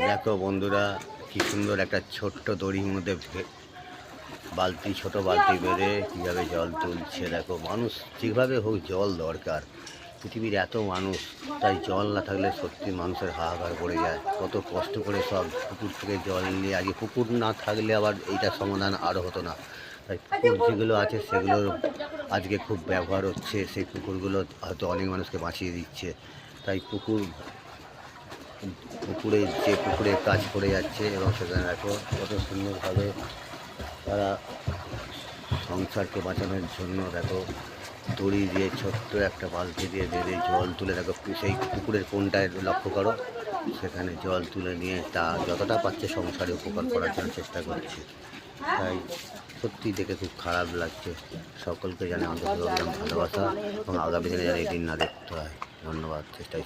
দেখো বন্ধুরা, কি সুন্দর একটা ছোট্ট দড়ির মধ্যে বালতি, ছোট বালতি বেঁধে কীভাবে জল তুলছে। দেখো, মানুষ যেভাবে হোক জল দরকার, পৃথিবীর এত মানুষ, তাই জল না থাকলে সত্যি মানুষের হাহাকার পড়ে যায়। কত কষ্ট করে সব পুকুর থেকে জল নিয়ে, আজকে পুকুর না থাকলে আবার এইটার সমাধান আরও হতো না। তাই পুকুর যেগুলো আছে সেগুলোর আজকে খুব ব্যবহার হচ্ছে, সেই পুকুরগুলো হয়তো অনেক মানুষকে বাঁচিয়ে দিচ্ছে। তাই পুকুরে কাজ করে যাচ্ছে, এবং সেখানে দেখো কত সুন্দরভাবে তারা সংসারকে বাঁচানোর জন্য দেখো দড়ি দিয়ে ছোট্ট একটা বালতি দিয়ে বেঁধে জল তুলে, দেখো সেই পুকুরের কোনটায় লক্ষ্য করো, সেখানে জল তুলে নিয়ে তা যতটা পাচ্ছে সংসারে উপকার করার জন্য চেষ্টা করছে। তাই সত্যি দেখে খুব খারাপ লাগছে। সকলকে জানে আন্তরিক ভালোবাসা, এবং আগামী দিনে যেন এই দিন না দেখতে হয়। ধন্যবাদ। চেষ্টাই